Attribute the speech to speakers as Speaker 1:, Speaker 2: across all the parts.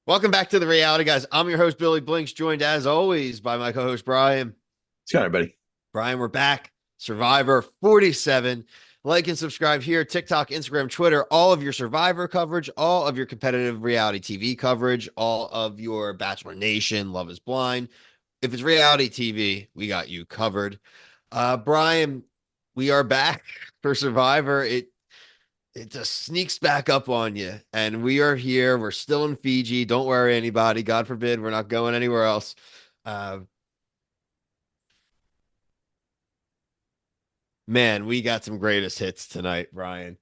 Speaker 1: Welcome back to the reality, guys. I'm your host, Billy Blinks, joined as always by my co host, Brian.
Speaker 2: It's got everybody.
Speaker 1: Brian, we're back. Survivor 47. Like and subscribe here, TikTok, Instagram, Twitter, all of your Survivor coverage, all of your competitive reality TV coverage, all of your Bachelor Nation, Love is Blind. If it's reality TV, we got you covered. Brian, we are back for Survivor. It just sneaks back up on you. And we are here. We're still in Fiji. Don't worry, anybody. God forbid, we're not going anywhere else. Uh, man, we got some greatest hits tonight, Brian.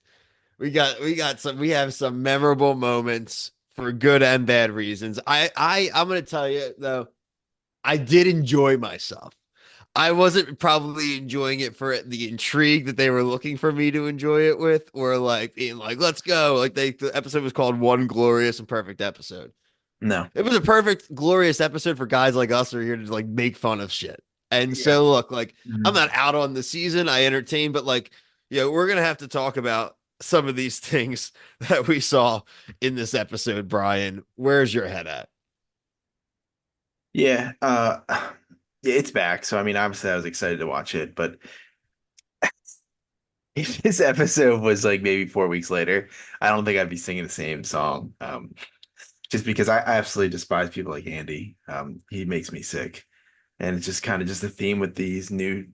Speaker 1: We have some memorable moments for good and bad reasons. I'm gonna tell you though, I did enjoy myself. I wasn't probably enjoying it for the intrigue that they were looking for me to enjoy it with, or like being like, let's go. The episode was called One Glorious and Perfect Episode.
Speaker 2: No.
Speaker 1: It was a perfect, glorious episode for guys like us who are here to like make fun of shit. And
Speaker 2: Yeah.
Speaker 1: so look, like I'm
Speaker 2: Mhm.
Speaker 1: not out on the season. I entertain, but like, we're gonna have to talk about some of these things that we saw in this episode, Brian. Where's your head at?
Speaker 2: Yeah. Yeah, it's back. So I mean, obviously I was excited to watch it, but if this episode was like maybe 4 weeks later, I don't think I'd be singing the same song. Just because I absolutely despise people like Andy. He makes me sick. And it's just kind of just a theme with this new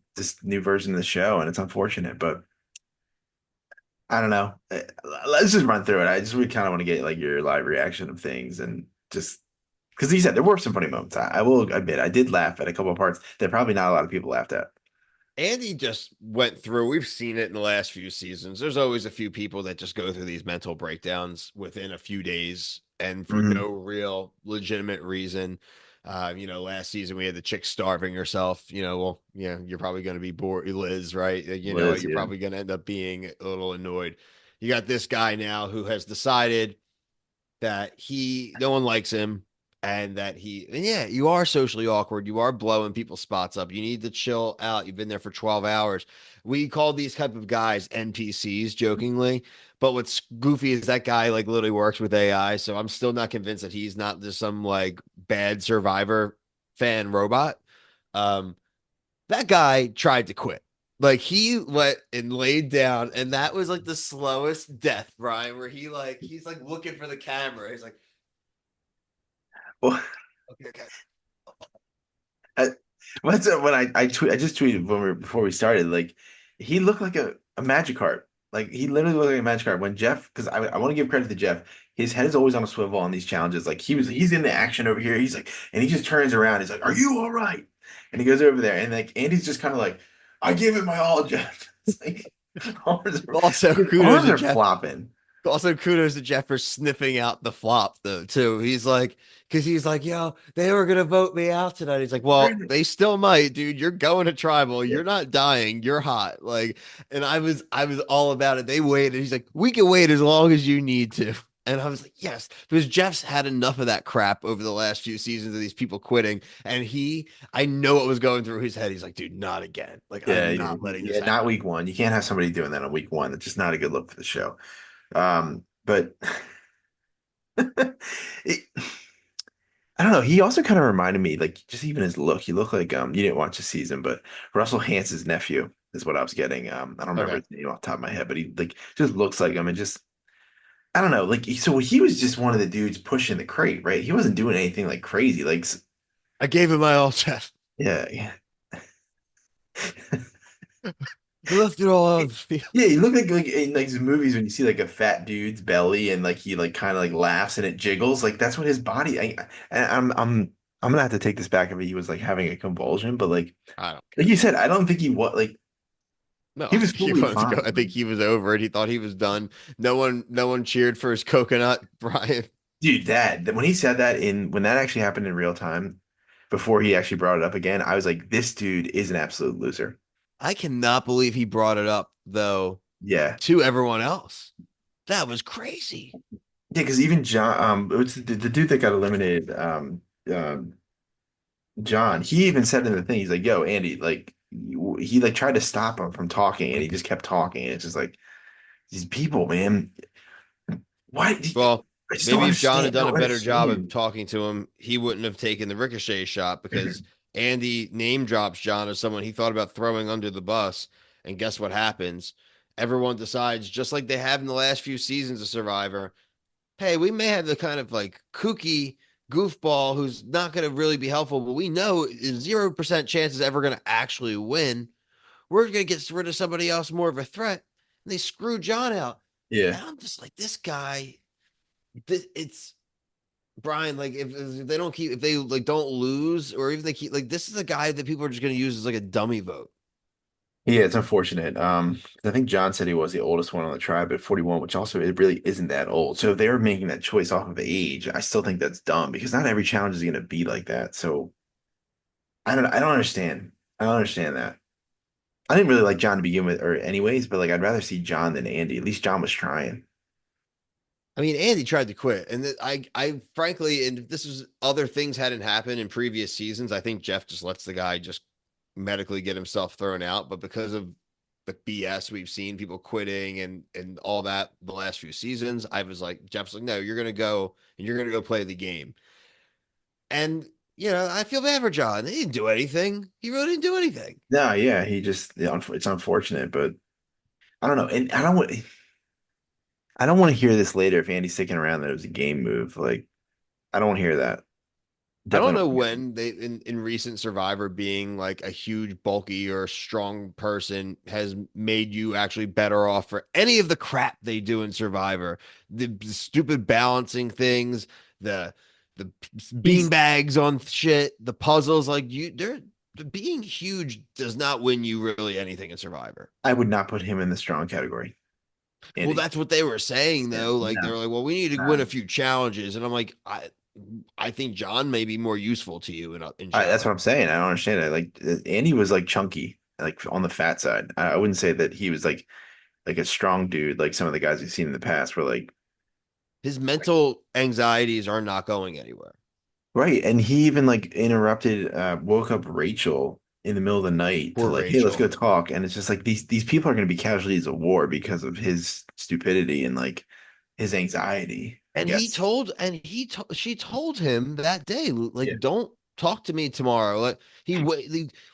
Speaker 2: version of the show, and it's unfortunate, but I don't know. Let's just run through it. I just really kind of want to get like your live reaction of things and just because you said there were some funny moments. I will admit I did laugh at a couple of parts that probably not a lot of people laughed at.
Speaker 1: Andy just went through, we've seen it in the last few seasons. There's always a few people that just go through these mental breakdowns within a few days and for
Speaker 2: Hmm.
Speaker 1: no real legitimate reason. Last season we had the chick starving herself. You're probably going to be bored, Liz, right?
Speaker 2: Liz,
Speaker 1: You're
Speaker 2: yeah.
Speaker 1: probably going to end up being a little annoyed. You got this guy now who has decided that no one likes him, and yeah, you are socially awkward. You are blowing people's spots up. You need to chill out. You've been there for 12 hours. We call these type of guys NPCs jokingly, but what's goofy is that guy like literally works with AI. So I'm still not convinced that he's not just some like bad Survivor fan robot. Um, that guy tried to quit. Like he went and laid down, and that was like the slowest death, Brian, where he's like looking for the camera. He's like,
Speaker 2: Well,
Speaker 1: okay, okay.
Speaker 2: I, when I just tweeted before we started, like he looked like a magic card. Like he literally looked like a magic card when Jeff, because I want to give credit to Jeff. His head is always on a swivel on these challenges. Like he's in the action over here. He's like, and he just turns around. He's like, "Are you all right?" And he goes over there, and like Andy's just kind of like, "I give it my all, Jeff." It's like
Speaker 1: Also,
Speaker 2: his
Speaker 1: kudos
Speaker 2: arms
Speaker 1: to
Speaker 2: are
Speaker 1: Jeff.
Speaker 2: flopping.
Speaker 1: Also, kudos to Jeff for sniffing out the flop, though, too. Because he's like, yo, they were going to vote me out tonight. He's like, well, they still might, dude. You're going to tribal.
Speaker 2: Yeah.
Speaker 1: You're not dying. You're hot. And I was all about it. They waited. He's like, we can wait as long as you need to. And I was like, yes, because Jeff's had enough of that crap over the last few seasons of these people quitting. And I know what was going through his head. He's like, dude, not again. Like,
Speaker 2: Yeah,
Speaker 1: I'm not letting this
Speaker 2: yeah, not
Speaker 1: happen.
Speaker 2: week one. You can't have somebody doing that on week one. It's just not a good look for the show. But it, I don't know. He also kind of reminded me, like, just even his look. He looked like you didn't watch the season, but Russell Hance's nephew is what I was getting. I don't remember
Speaker 1: Okay.
Speaker 2: his name off the top of my head, but he like just looks like him and just I don't know. Like, so he was just one of the dudes pushing the crate, right? He wasn't doing anything like crazy. Like,
Speaker 1: I gave him my all, Jeff.
Speaker 2: yeah, yeah.
Speaker 1: He left it all on the field.
Speaker 2: Yeah, he looked like in like the movies when you see like a fat dude's belly and like he like kind of like laughs and it jiggles. Like that's what his body. I'm gonna have to take this back if he was like having a convulsion, but
Speaker 1: I don't
Speaker 2: like
Speaker 1: care.
Speaker 2: you said, I don't think he was like
Speaker 1: No,
Speaker 2: he
Speaker 1: I
Speaker 2: was
Speaker 1: think he
Speaker 2: fully
Speaker 1: wanted to go.
Speaker 2: fine.
Speaker 1: I think he was over it. He thought he was done. No one cheered for his coconut, Brian.
Speaker 2: Dude, that when he said that in when that actually happened in real time, before he actually brought it up again, I was like, this dude is an absolute loser.
Speaker 1: I cannot believe he brought it up though
Speaker 2: Yeah.
Speaker 1: to everyone else. That was crazy.
Speaker 2: Yeah, because even John, it's the dude that got eliminated, John, he even said in the thing, he's like, "Yo, Andy, like, he like tried to stop him from talking, and he just kept talking. And it's just like these people, man. Why?
Speaker 1: Well,
Speaker 2: I just don't
Speaker 1: Maybe if John had
Speaker 2: understand. I
Speaker 1: done a
Speaker 2: don't
Speaker 1: better job of
Speaker 2: understand.
Speaker 1: talking to him, he wouldn't have taken the ricochet shot because Andy name drops John as someone he thought about throwing under the bus. And guess what happens? Everyone decides, just like they have in the last few seasons of Survivor, hey, we may have the kind of like kooky goofball who's not going to really be helpful, but we know 0% chance is ever going to actually win. We're going to get rid of somebody else more of a threat. And they screw John out.
Speaker 2: Yeah.
Speaker 1: And I'm just like, this guy, it's Brian. Like, if they don't keep, if they like don't lose, or even they keep, like, this is a guy that people are just going to use as like a dummy vote.
Speaker 2: Yeah, it's unfortunate. I think John said he was the oldest one on the tribe at 41, which also it really isn't that old. So if they're making that choice off of age, I still think that's dumb because not every challenge is going to be like that. So I don't understand. I don't understand that. I didn't really like John to begin with, or anyways, but like I'd rather see John than Andy. At least John was trying.
Speaker 1: I mean, Andy tried to quit, and I frankly, and if this was other things hadn't happened in previous seasons, I think Jeff just lets the guy just medically get himself thrown out. But because of the BS we've seen, people quitting and all that the last few seasons, I was like, Jeff's like, no, you're gonna go and you're gonna go play the game. And I feel bad for John. He didn't do anything. He really didn't do anything.
Speaker 2: No, yeah, he just it's unfortunate, but I don't know. And I don't want to hear this later if Andy's sticking around that it was a game move. Like I don't want to hear that.
Speaker 1: I don't
Speaker 2: Definitely
Speaker 1: know
Speaker 2: don't want to hear
Speaker 1: when they in recent Survivor being like a huge, bulky or strong person has made you actually better off for any of the crap they do in Survivor. The stupid balancing things, the bean
Speaker 2: He's
Speaker 1: bags on shit, the puzzles. Like they're being huge does not win you really anything in Survivor.
Speaker 2: I would not put him in the strong category.
Speaker 1: Well,
Speaker 2: Andy.
Speaker 1: that's what they were saying
Speaker 2: Yeah,
Speaker 1: though. Like they
Speaker 2: no,
Speaker 1: were like, well, we need to win
Speaker 2: no.
Speaker 1: a few challenges, and I'm like, I think John may be more useful to you in
Speaker 2: That's what
Speaker 1: challenge.
Speaker 2: I'm saying. I don't understand it. Like Andy was like chunky, like on the fat side. I wouldn't say that he was like a strong dude like some of the guys we've seen in the past were
Speaker 1: His mental anxieties are not going anywhere.
Speaker 2: right. And he even like interrupted, woke up Rachel in the middle of the night to
Speaker 1: Poor
Speaker 2: like, hey, let's go
Speaker 1: Rachel.
Speaker 2: talk. And it's just like these people are going to be casualties of war because of his stupidity and like his anxiety, I
Speaker 1: And he
Speaker 2: guess.
Speaker 1: told, and she told him that day,
Speaker 2: Yeah.
Speaker 1: like, don't talk to me tomorrow. Like he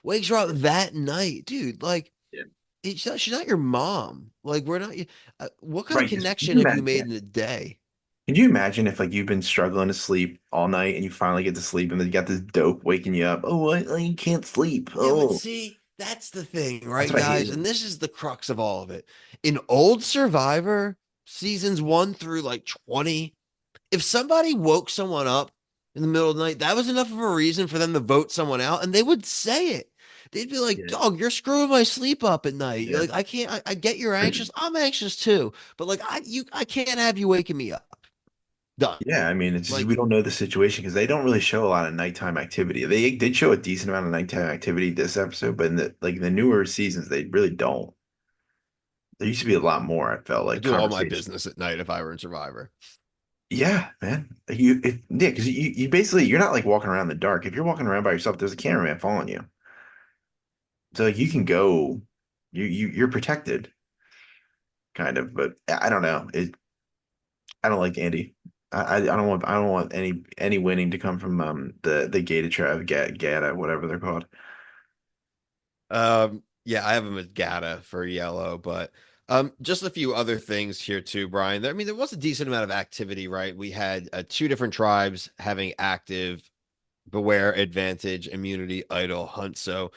Speaker 1: wakes her up that night, dude. Like,
Speaker 2: Yeah.
Speaker 1: she's not your mom. Like, we're not. What kind of
Speaker 2: Right. Because
Speaker 1: connection have you made in a day?
Speaker 2: can you imagine if like you've been struggling to sleep all night and you finally get to sleep and then you got this dope waking you up? Oh, I can't sleep.
Speaker 1: Yeah, but
Speaker 2: Oh,
Speaker 1: see, that's the thing,
Speaker 2: that's
Speaker 1: right,
Speaker 2: what I
Speaker 1: guys?
Speaker 2: hated.
Speaker 1: And this is the crux of all of it. In old Survivor, seasons 1 through like 20, if somebody woke someone up in the middle of the night, that was enough of a reason for them to vote someone out, and they would say it. They'd be like,
Speaker 2: Yeah.
Speaker 1: "Dog, you're screwing my sleep up at night.
Speaker 2: Yeah.
Speaker 1: Like, I can't. I get you're anxious. I'm anxious too, but like, I can't have you waking me up. Done.
Speaker 2: Yeah, I mean, it's just
Speaker 1: Like,
Speaker 2: we don't know the situation because they don't really show a lot of nighttime activity. They did show a decent amount of nighttime activity this episode, but in the newer seasons, they really don't. There used to be a lot more, I felt
Speaker 1: I
Speaker 2: like
Speaker 1: do all my
Speaker 2: conversation.
Speaker 1: business at night if I were in Survivor.
Speaker 2: Yeah, man. Yeah, because you basically you're not like walking around in the dark. If you're walking around by yourself, there's a cameraman following you. So like you can go, you're protected, kind of. But I don't know. I don't like Andy. I don't want any winning to come from the gated tribe, Gata, whatever they're called.
Speaker 1: Yeah, I have him as Gata for yellow, but just a few other things here too, Brian. I mean, there was a decent amount of activity, right? We had two different tribes having active Beware Advantage Immunity Idol hunt. So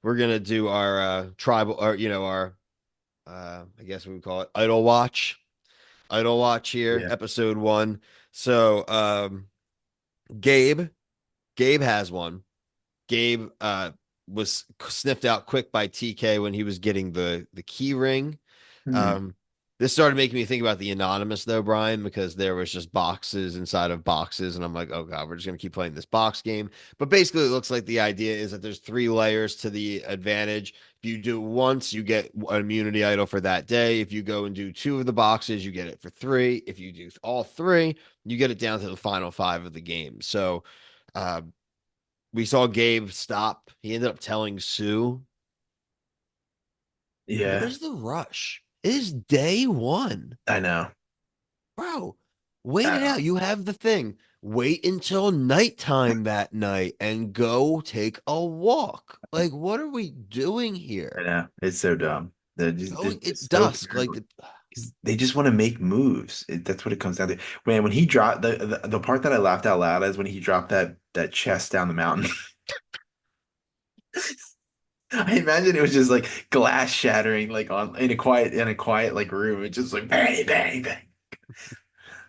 Speaker 1: we're gonna do our tribal, or our I guess we would call it Idol Watch. Idol Watch here,
Speaker 2: Yeah.
Speaker 1: episode 1. So Gabe, Gabe has one. Gabe was sniffed out quick by TK when he was getting the key ring.
Speaker 2: Hmm.
Speaker 1: Um, this started making me think about the anonymous though, Brian, because there was just boxes inside of boxes, and I'm like, oh god, we're just gonna keep playing this box game. But basically, it looks like the idea is that there's 3 layers to the advantage. If you do it once, you get an immunity idol for that day. If you go and do 2 of the boxes, you get it for 3. If you do all 3, you get it down to the final 5 of the game. So, uh, we saw Gabe stop. He ended up telling Sue, what
Speaker 2: Yeah,
Speaker 1: is the rush? It is day 1.
Speaker 2: I know.
Speaker 1: Bro, Wait
Speaker 2: I
Speaker 1: it
Speaker 2: don't
Speaker 1: out.
Speaker 2: know.
Speaker 1: You have the thing. Wait until nighttime that night and go take a walk. Like, what are we doing
Speaker 2: I
Speaker 1: here?
Speaker 2: know. It's so dumb. They're
Speaker 1: Going at
Speaker 2: just so
Speaker 1: dusk, like
Speaker 2: paranoid. They just want to make moves. That's what it comes down to. When he dropped the part that I laughed out loud is when he dropped that chest down the mountain. I imagine it was just like glass shattering like on in a quiet like room. It's just like bang bang bang.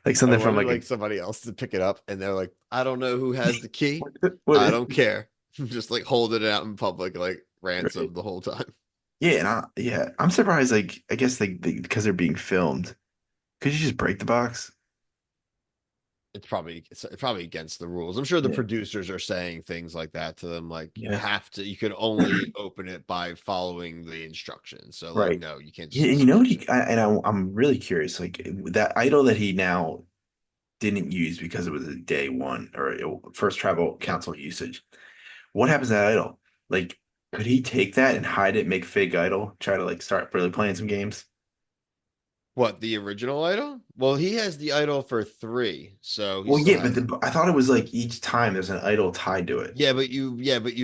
Speaker 2: Like
Speaker 1: I
Speaker 2: something from
Speaker 1: wanted
Speaker 2: like
Speaker 1: like somebody else to pick it up, and they're like, I don't know who has the key.
Speaker 2: what
Speaker 1: I
Speaker 2: is
Speaker 1: don't care. Just like holding it out in public, like
Speaker 2: right.
Speaker 1: ransom the whole time.
Speaker 2: Yeah, and I'm surprised like I guess because they're being filmed. Could you just break the box?
Speaker 1: It's probably against the rules. I'm sure the
Speaker 2: Yeah.
Speaker 1: producers are saying things like that to them, like you
Speaker 2: Yeah.
Speaker 1: have to, you can only open it by following the instructions. So like,
Speaker 2: Right.
Speaker 1: no, you can't
Speaker 2: Yeah,
Speaker 1: just
Speaker 2: and you know what
Speaker 1: smash it.
Speaker 2: I'm really curious, like that idol that he now didn't use because it was a day one or first tribal council usage. What happens to that idol? Like, could he take that and hide it, make a fake idol, try to like start really playing some games?
Speaker 1: What, the original idol? Well, he has the idol for three, so he
Speaker 2: Well,
Speaker 1: still
Speaker 2: yeah, but
Speaker 1: has it.
Speaker 2: I thought it was like each time there's an idol tied to it.
Speaker 1: Yeah, but you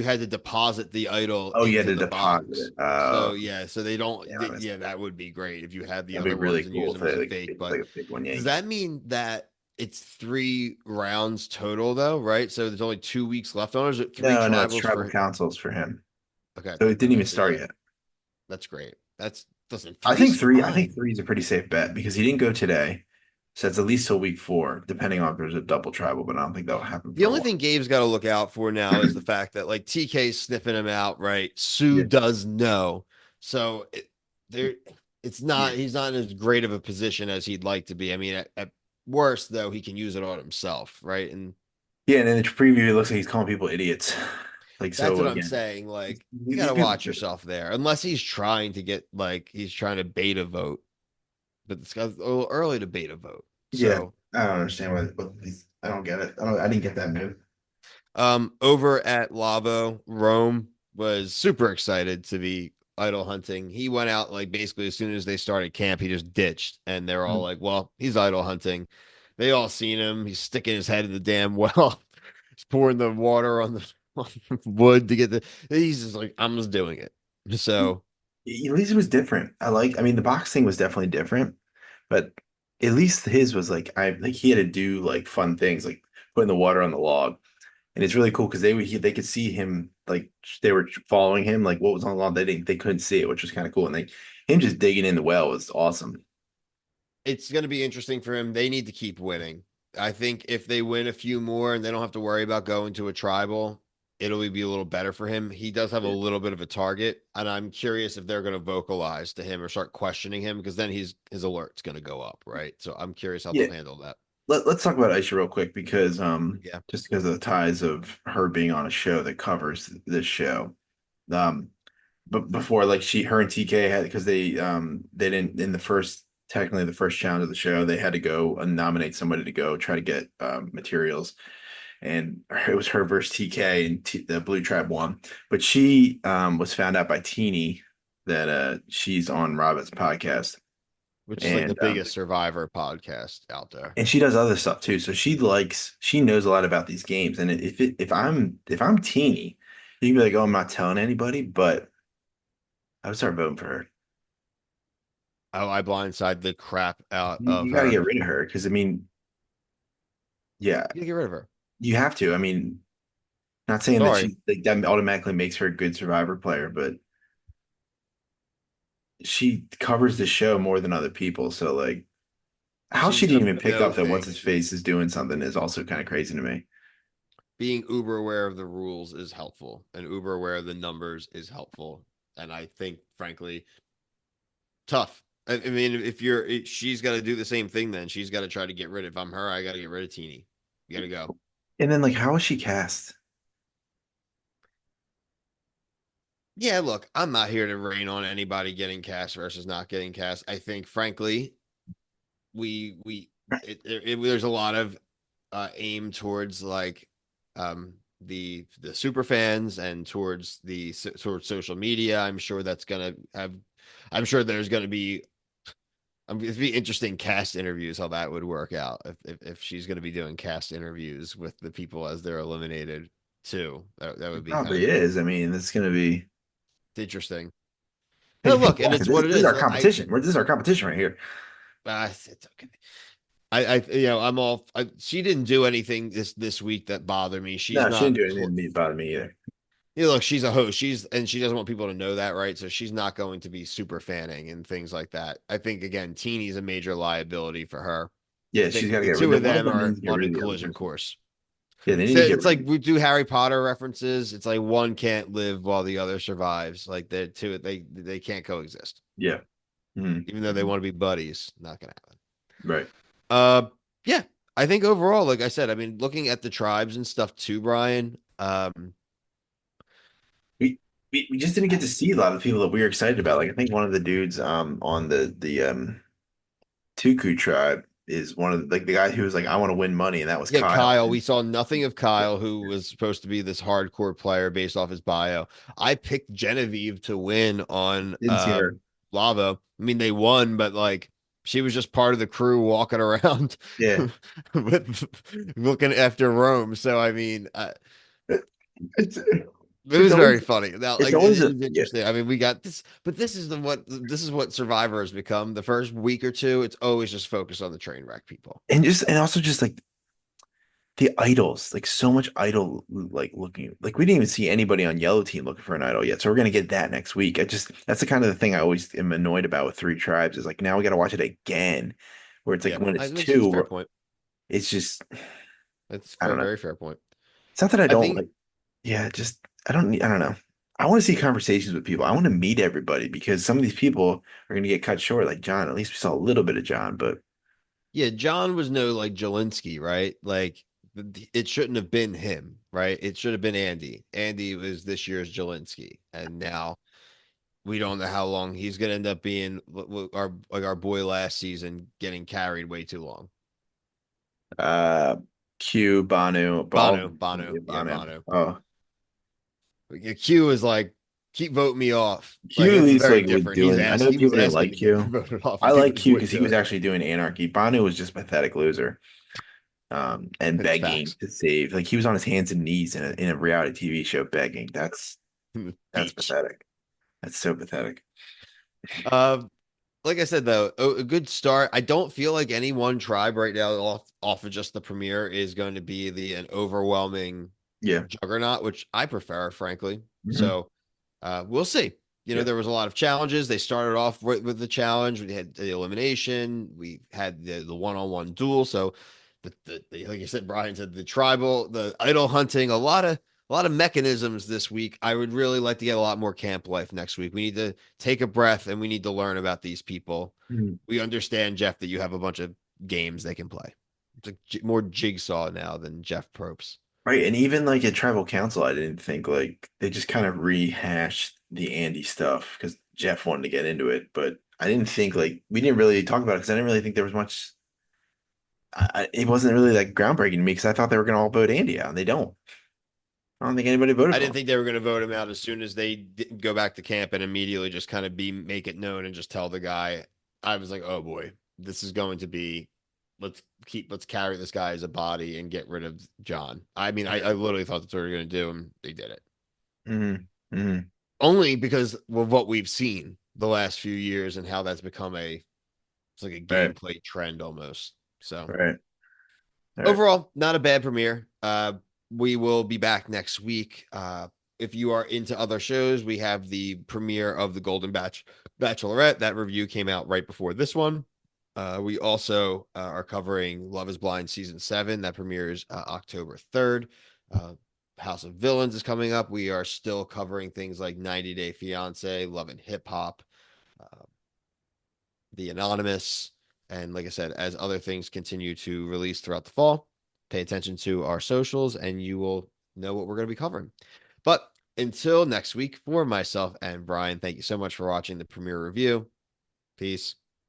Speaker 1: had to deposit the idol
Speaker 2: Oh, you had
Speaker 1: into
Speaker 2: to
Speaker 1: the
Speaker 2: deposit it.
Speaker 1: box. So yeah, so they don't.
Speaker 2: Yeah, I missed
Speaker 1: Yeah,
Speaker 2: that.
Speaker 1: that would be great if you had the
Speaker 2: That'd be
Speaker 1: other
Speaker 2: really
Speaker 1: ones and use
Speaker 2: cool if
Speaker 1: them as a
Speaker 2: like,
Speaker 1: fake.
Speaker 2: it's
Speaker 1: But
Speaker 2: like a big one
Speaker 1: does
Speaker 2: yanked.
Speaker 1: that mean that it's 3 rounds total though? Right. So there's only 2 weeks left on. Or is it three
Speaker 2: No, no, it's
Speaker 1: tribals
Speaker 2: tribal
Speaker 1: for?
Speaker 2: councils for him.
Speaker 1: Okay.
Speaker 2: So it didn't
Speaker 1: Okay.
Speaker 2: even
Speaker 1: So
Speaker 2: start
Speaker 1: yeah,
Speaker 2: yet.
Speaker 1: that's great. That's listen. Three's
Speaker 2: I think
Speaker 1: fine.
Speaker 2: three is a pretty safe bet because he didn't go today. So it's at least till week four, depending on if there's a double tribal, but I don't think that'll happen
Speaker 1: The
Speaker 2: for a
Speaker 1: only
Speaker 2: while.
Speaker 1: thing Gabe's got to look out for now is the fact that like TK's sniffing him out, right? Sue
Speaker 2: Yeah.
Speaker 1: does know. So there it's not
Speaker 2: Yeah.
Speaker 1: he's not in as great of a position as he'd like to be. I mean, at worst though, he can use it on himself, right? And
Speaker 2: Yeah, and in the preview, it looks like he's calling people idiots. Like,
Speaker 1: that's
Speaker 2: so
Speaker 1: what I'm
Speaker 2: again,
Speaker 1: saying. Like, you got
Speaker 2: these
Speaker 1: to
Speaker 2: people,
Speaker 1: watch yourself there, unless he's trying to get like he's trying to bait a vote, but it's got a little early to bait a vote.
Speaker 2: yeah,
Speaker 1: So
Speaker 2: I don't understand what these, I don't get it. I didn't get that move.
Speaker 1: Over at Lavo, Rome was super excited to be idol hunting. He went out like basically as soon as they started camp, he just ditched, and they're all like, "Well, he's idol hunting." They all seen him. He's sticking his head in the damn well. He's pouring the water on the, on the wood to get the. He's just like, "I'm just doing it." So
Speaker 2: At least it was different. I mean, the box thing was definitely different, but at least his was like, like he had to do like fun things, like putting the water on the log. And it's really cool because they could see him like they were following him like what was on the lawn they couldn't see it which was kind of cool and they him just digging in the well was awesome.
Speaker 1: it's going to be interesting for him. They need to keep winning. I think if they win a few more and they don't have to worry about going to a tribal, it'll be a little better for him. He does have a
Speaker 2: Yeah,
Speaker 1: little bit of a target, and I'm curious if they're going to vocalize to him or start questioning him because then his alert's going to go up, right? So I'm curious how they'll
Speaker 2: yeah.
Speaker 1: handle that.
Speaker 2: Let's talk about Aisha real quick because
Speaker 1: Yeah,
Speaker 2: just because of the ties of her being on a show that covers this show. um but before like her and TK had because they didn't in the first technically the first challenge of the show they had to go and nominate somebody to go try to get materials and it was her versus TK, and the Blue Tribe won. But she was found out by Teeny that she's on Robin's podcast,
Speaker 1: which is like the
Speaker 2: and
Speaker 1: biggest Survivor podcast out there.
Speaker 2: she does other stuff too. So she knows a lot about these games. And if I'm Teeny, you can be like, oh, I'm not telling anybody, but I would start voting for her.
Speaker 1: Oh, I blindside the crap out of
Speaker 2: You got to
Speaker 1: her.
Speaker 2: get rid of her because I mean, yeah,
Speaker 1: You get rid of her.
Speaker 2: you have to. I mean, not saying that
Speaker 1: Sorry,
Speaker 2: she like that automatically makes her a good Survivor player, but she covers the show more than other people. So like how she
Speaker 1: she's
Speaker 2: didn't
Speaker 1: gonna
Speaker 2: even pick
Speaker 1: know
Speaker 2: up that what's his
Speaker 1: things.
Speaker 2: face is doing something is also kind of crazy to me.
Speaker 1: Being uber aware of the rules is helpful and uber aware of the numbers is helpful. And I think, frankly, tough. I mean, she's got to do the same thing. Then she's got to try to get rid. If I'm her, I got to get rid of Teeny. You got to go.
Speaker 2: And then like how was she cast?
Speaker 1: Yeah, look, I'm not here to rain on anybody getting cast versus not getting cast. I think, frankly, we there's a lot of aim towards like the super fans and towards towards social media. I'm sure that's gonna have. I'm sure there's gonna be It'd be interesting cast interviews how that would work out if she's going to be doing cast interviews with the people as they're eliminated too. That would
Speaker 2: It
Speaker 1: be kind
Speaker 2: probably
Speaker 1: of
Speaker 2: is. I mean, it's gonna be.
Speaker 1: interesting.
Speaker 2: Hey,
Speaker 1: No,
Speaker 2: hey,
Speaker 1: look, and
Speaker 2: Walker,
Speaker 1: it's what it
Speaker 2: this is
Speaker 1: is.
Speaker 2: our
Speaker 1: Like I,
Speaker 2: competition. This is our competition right here.
Speaker 1: it's okay. I'm all. She didn't do anything this week that bothered me. She's
Speaker 2: No, she didn't
Speaker 1: not.
Speaker 2: do anything to bother me either.
Speaker 1: Look, she's a host. And she doesn't want people to know that, right? So she's not going to be super fanning and things like that. I think again, Teeny's a major liability for her. I
Speaker 2: Yeah, she's
Speaker 1: think
Speaker 2: got to
Speaker 1: the
Speaker 2: get rid
Speaker 1: two
Speaker 2: of
Speaker 1: of
Speaker 2: one of
Speaker 1: them
Speaker 2: them. Needs
Speaker 1: are
Speaker 2: to get
Speaker 1: on
Speaker 2: rid
Speaker 1: a
Speaker 2: of the other
Speaker 1: collision
Speaker 2: person.
Speaker 1: course.
Speaker 2: Yeah, they need
Speaker 1: So
Speaker 2: to get
Speaker 1: it's
Speaker 2: rid
Speaker 1: like
Speaker 2: of.
Speaker 1: we do Harry Potter references. It's like one can't live while the other survives. Like the two, they can't coexist,
Speaker 2: Yeah. Mhm.
Speaker 1: even though they want to be buddies. Not gonna happen.
Speaker 2: Right.
Speaker 1: Uh, yeah. I think overall, like I said, I mean, looking at the tribes and stuff too, Brian.
Speaker 2: We, we just didn't get to see a lot of the people that we were excited about. Like I think one of the dudes on the Tuku tribe is one of like the guy who was like, I want to win money, and that was
Speaker 1: Yeah,
Speaker 2: Kyle.
Speaker 1: Kyle. We saw nothing of Kyle, who was supposed to be this hardcore player based off his bio. I picked Genevieve to win on
Speaker 2: Didn't see her.
Speaker 1: Lavo. I mean, they won, but like she was just part of the crew walking around
Speaker 2: Yeah.
Speaker 1: with looking after Rome. So I mean,
Speaker 2: It's
Speaker 1: it
Speaker 2: it's
Speaker 1: was very
Speaker 2: always
Speaker 1: funny. Now,
Speaker 2: it's
Speaker 1: like it
Speaker 2: always a
Speaker 1: is
Speaker 2: yeah.
Speaker 1: interesting. I mean, we got this, but this is what Survivor has become. The first week or two, it's always just focused on the train wreck people.
Speaker 2: And also just like the idols, like so much idol like looking like we didn't even see anybody on Yellow Team looking for an idol yet. So we're gonna get that next week. I just that's the kind of the thing I always am annoyed about with Three Tribes is like now we gotta watch it again. Where it's like
Speaker 1: Yeah,
Speaker 2: when
Speaker 1: I
Speaker 2: it's
Speaker 1: think it's a fair
Speaker 2: two,
Speaker 1: point.
Speaker 2: it's just
Speaker 1: It's
Speaker 2: I don't know.
Speaker 1: very fair point.
Speaker 2: It's not that I
Speaker 1: I
Speaker 2: don't
Speaker 1: think
Speaker 2: like yeah, just I don't know. I want to see conversations with people. I want to meet everybody because some of these people are gonna get cut short. Like John, at least we saw a little bit of John, but
Speaker 1: yeah, John was no like Jelinski, right? Like it shouldn't have been him, right? It should have been Andy. Andy was this year's Jelinski, and now we don't know how long he's going to end up being. Our like our boy last season getting carried way too long.
Speaker 2: uh Q, Banu,
Speaker 1: Banu, yeah,
Speaker 2: Banu.
Speaker 1: Banu.
Speaker 2: Oh.
Speaker 1: Yeah, Q is like keep voting me off. Like
Speaker 2: Q at
Speaker 1: it's
Speaker 2: least
Speaker 1: very
Speaker 2: like was
Speaker 1: different.
Speaker 2: doing. I know
Speaker 1: He was
Speaker 2: people didn't
Speaker 1: asking
Speaker 2: like
Speaker 1: to get
Speaker 2: Q.
Speaker 1: voted off,
Speaker 2: I
Speaker 1: and
Speaker 2: like
Speaker 1: people just
Speaker 2: Q
Speaker 1: wouldn't
Speaker 2: because he
Speaker 1: do
Speaker 2: was
Speaker 1: it.
Speaker 2: actually doing anarchy. Banu was just a pathetic loser, and
Speaker 1: It's
Speaker 2: begging
Speaker 1: facts.
Speaker 2: to save. Like he was on his hands and knees in a reality TV show begging. That's
Speaker 1: Beach.
Speaker 2: pathetic. That's so pathetic.
Speaker 1: Uh, like I said though, a good start. I don't feel like any one tribe right now off of just the premiere is going to be an overwhelming
Speaker 2: Yeah.
Speaker 1: juggernaut, which I prefer, frankly.
Speaker 2: Hmm.
Speaker 1: So we'll see.
Speaker 2: Yeah.
Speaker 1: There was a lot of challenges. They started off with the challenge. We had the elimination. We had the one-on-one duel. So like you said, Brian said the tribal, the idol hunting, a lot of mechanisms this week. I would really like to get a lot more camp life next week. We need to take a breath and we need to learn about these people.
Speaker 2: Mhm.
Speaker 1: We understand, Jeff, that you have a bunch of games they can play. It's like more jigsaw now than Jeff Probst.
Speaker 2: Right. And even like at tribal council, I didn't think like they just kind of rehashed the Andy stuff because Jeff wanted to get into it, but I didn't think like we didn't really talk about it because I didn't really think there was much it wasn't really like groundbreaking to me because I thought they were going to all vote Andy out, and they don't. I don't think anybody voted
Speaker 1: I
Speaker 2: for
Speaker 1: didn't
Speaker 2: him.
Speaker 1: think they were going to vote him out as soon as they didn't go back to camp and immediately just kind of make it known and just tell the guy. I was like, oh boy, this is going to be. Let's carry this guy as a body and get rid of John. I mean, I literally thought that's what they were going to do, and they did it
Speaker 2: Hmm. Hmm.
Speaker 1: only because of what we've seen the last few years and how that's become it's like a
Speaker 2: Right,
Speaker 1: gameplay trend almost. So
Speaker 2: right, right.
Speaker 1: overall, not a bad premiere. We will be back next week. If you are into other shows, we have the premiere of the Bachelorette. That review came out right before this one. We also are covering Love Is Blind season 7. That premieres October 3rd. Uh, House of Villains is coming up. We are still covering things like 90 Day Fiance, Love and Hip Hop, uh, The Anonymous. And like I said, as other things continue to release throughout the fall, pay attention to our socials and you will know what we're going to be covering. But until next week, for myself and Brian, thank you so much for watching the premiere review. Peace.